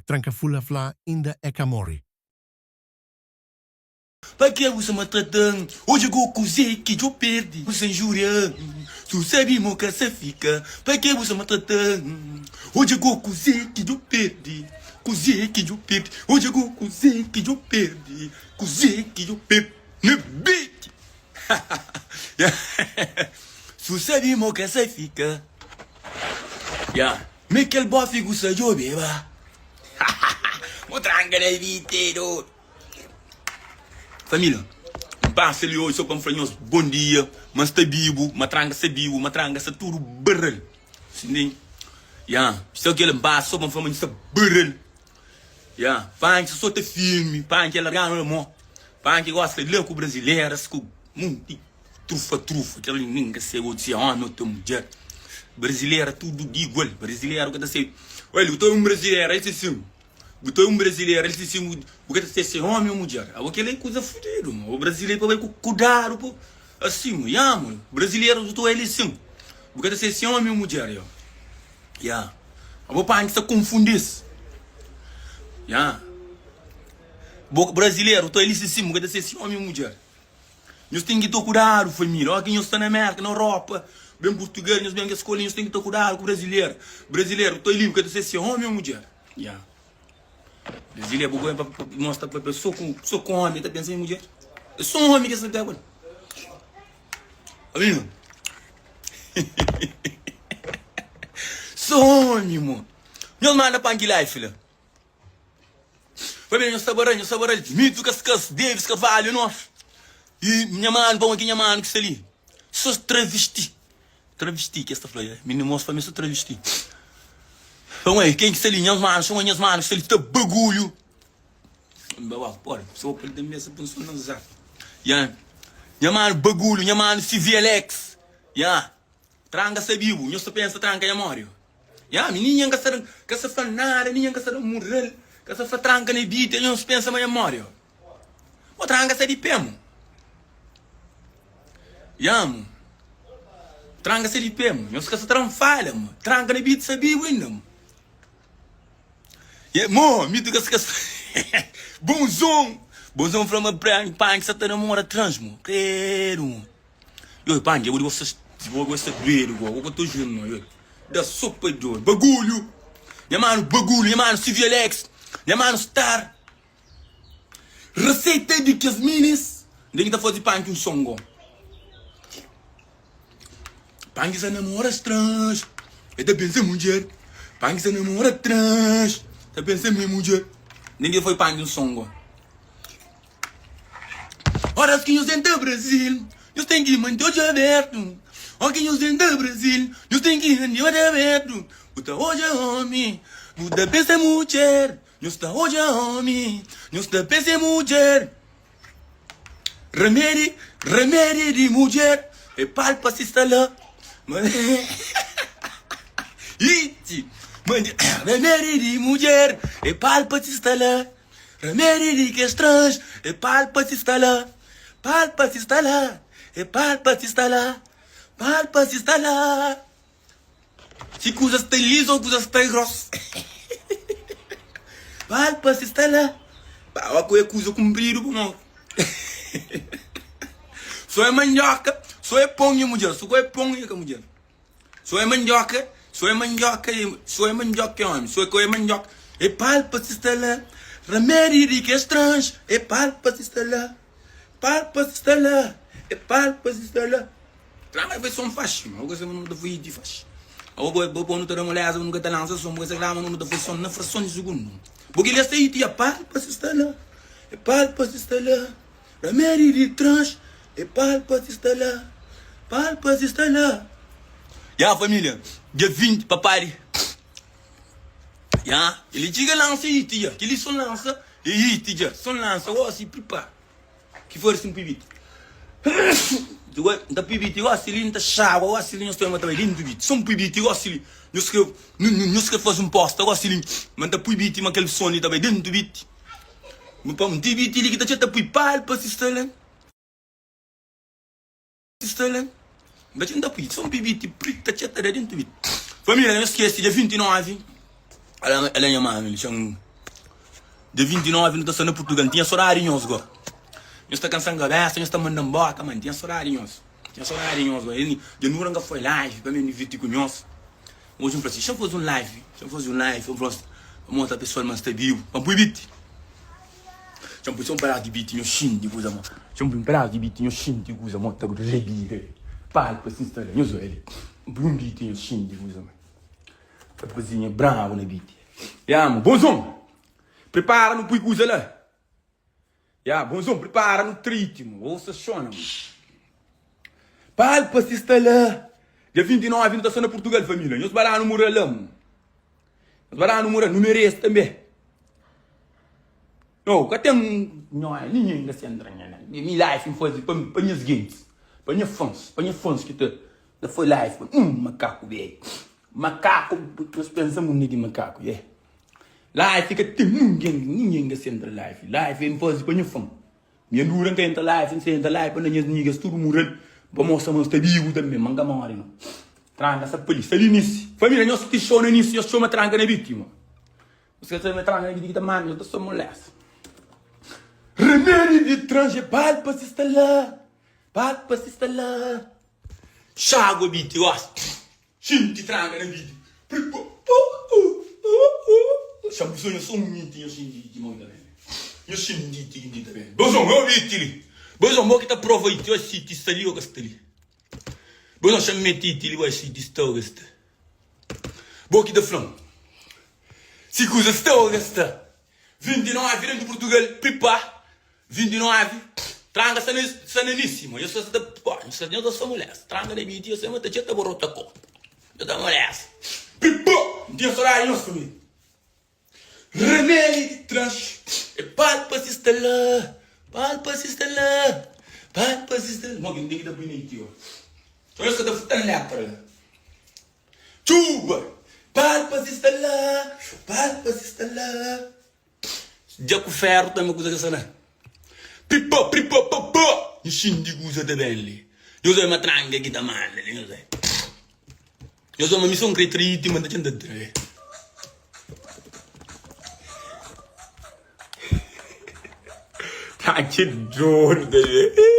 tranca fulla fla ainda é camori. Pra que você me tratando? Hoje eu vou cozer que eu perdi. Você injúria, tu sabe mo que você fica. Pra que você me tratando? Hoje eu vou cozer que eu perdi. Cozer que eu perdi. Hoje eu vou cozer que eu perdi. Cozer que eu perdi. Me beat! Tu sabe mo que você fica. Me quel bofe gusta eu beba. Mo tranca da inteiro. Família, passa ali hoje só para me bom dia, mas está vivo, matranga se tudo barrel. Sim, se eu quero passa só para me fazer barrel. Pai, só te filme, pai, que ela ganha mo, pai, que gosta de ler com brasileiras, com muito trufa, que ela ninguém se gosta não tem mulher. Brasileira tudo de igual, brasileiro que tá se, olha, eu tô brasileiro, esse sim. Botou brasileiro, ele disse, o que você ser homem ou mulher? Aquilo é coisa fodida, o brasileiro vai cuidar, assim, mano. Brasileiro, botou ele assim. O que você ser homem ou mulher, a boa parte se confundisse. Brasileiro, botou ele assim, o que você ser homem ou mulher? Nós temos que ter cuidado, família. Olha quem está na América, na Europa, bem português, nós bem que escolhem, nós temos que ter cuidado com o brasileiro. Brasileiro, botou ele, o que você ser homem ou mulher? Brasília é boa para mostrar para a pessoa sou com homem, está pensando em mulher. Eu sou um homem que você está agora. Amigo? Sou homem, mano. Não manda para aqui, filha. Família, eu saborei. Mito, cascas, Davis, cavalo, nossa. E minha mãe, bom aqui, minha mãe, que está ali. Sou travesti. Travesti, que esta flor é. Menino, moço, para mim, sou travesti. Então, quem que se ali, minhas manos, se ele está bagulho. Bora, sou para ele da mesa, pensou não usar. Minha mano, bagulho, minha mano, CVLX. Tranca se vivo, eu só penso tranca e memória. Menina, que se faz nada, menina, que se morrer, que se faz tranca na vida, eu só penso na memória. O tranca se de pé, mano. Tranca se de pé, mano. Eu só que se tranfalha, mano. Tranca na vida se vivo ainda, mano. Me diga se bonzão from a brand, pai, que você tá namora trans, mo. Quero. Eu, pai, eu vou gostar de ver, eu tô junto, da sopa de ouro. Bagulho, minha mano, CVLX, minha mano, Star. Receita de que as minis, nem tá fazendo pai, um songo. Pai, que você namora trans, é da pensar mulher. Pai, que você namora trans. Tá pensando em mulher? Ninguém foi para um songo. Ora, que nós dentro do Brasil, nós temos que manter hoje aberto. Ora, que nós dentro do Brasil, nós temos que manter hoje aberto. Puta, hoje é homem, puta, pensa mulher. Nós tá hoje é homem, nós tá pensa mulher. Remédio de mulher, é palpa se está lá. Iti. Remédio de mulher, é palpa-se está lá. Remédio de que é estranho, é palpa-se está lá. Palpa-se está lá, é palpa-se está lá. Palpa-se está lá. Se coisas estão lisas ou coisas estão grossas. Palpa-se está lá. Pá, a coisa comprida, não. Só é mandioca, só é pão de mulher, só é pão de mulher. Só é mandioca. Sou é mandioca, homem. Sou é mandioca. É palpa-se está lá. Remédio de que é estranho. É palpa-se está lá. Palpa-se está lá. É palpa-se está lá. Trama vai ser um facho. Eu gosto de não fui de facho. Eu vou não ter uma mulher, eu nunca te lança som, porque reclama não te foi na fração de segundo. Porque ele está aí, tia, palpa-se está lá. É palpa-se está lá. Remédio de trans. É palpa-se está lá. Palpa-se está lá. Família. Dia 20, papai. Ele diga lança aí, tia. Que ele só lança. E tia, só lança. Ó, se prepara. Que for assim, pibito. Da pibito, eu acho que ele não tá chave. Eu acho que ele não está mais dentro do pibito. Só um pibito, eu acho que ele não se faz um posto. Eu acho que ele mas da pibito, mas aquele som também dentro do pibito. Mas para um pibito, ele que tá chata pipal para se instalar. Mas ainda pedi, só um pibito, preta, chata dentro do pibito. Família, não esquece, dia 29. Ela é minha mãe, ele chama De 29 não tá sendo Portugal, tinha horários agora. Eu estou cansando a cabeça, eu estou mandando embora, mano, tinha horários. Tinha horários agora. De novo não foi live, para mim vir com nós. Hoje eu falei, deixa eu fazer um live, vamos montar a pessoa mais vivo, vamos pro beat. Deixa eu fazer um pedaço de beat, eu xingo de coisa, mano. Deixa eu fazer um pedaço de beat, eu xingo de coisa, mano, tá com rebira. Para para se instalar, eu sou ele. Um beat, eu xingo de coisa, mano. Tá cozinha bravo na beat. Mano, bonzão. Prepara no coisa lá. Bonzão, prepara no ritmo. Ouça chona, mano. Para para se instalar. Dia 29 não está sendo Portugal, família. Nós bará no Muralão. Nós bará no Muralão. Número esse também. Não, que tem ninguém ainda se entra. Minha live me faz para minhas games. Para minhas fãs que tá foi live. Macaco, velho. Macaco, nós pensamos nele macaco, é. Live fica tem ninguém ainda se entra live. Live me faz para minha fã. Minha dura que entra live, se entra live, para minhas niggas tudo Muralão. Vamos mostrar que vivo também, manga mori não. Tranca essa polícia, ali nisso. Família, nós que show no início, nós show uma tranca na vítima. Você sabe uma tranca na vítima, mano, eu tô só molesta. Remédio de tranche, para para se instalar. Chago, biti, ó. Xinte tranca na vítima. Chamo sonho, sou um mintinho, xinte de mão também. Eu xinte de também. Bozão, eu biti. Bozão, mo que tá proveito, eu assisti isso ali, eu gostei. Bozão, chama metite, ele vai assistir isso, eu gostei. Boa que da flão. Se coisa está, eu gostei. 29, virando de Portugal, pipa. 29, tranga sanelíssimo. Eu sou da pó, eu sou essa mulher. Tranga na minha tia, eu sou uma tia, eu vou rotar com. Eu da mulher. Pipa, não tinha horário, não comigo. Remédio de tranche, é para se instalar. Para se instalar. Não, que tem que dar bonito. Olha só, eu tô lá para lá. Chuba. Para se instalar. Já com ferro também coisa que sana. Pipa. E xindigo usa de belle. Eu sou uma tranga aqui da mano, eu sou uma missão cretrite, mas não tem Tá que dor, bebê.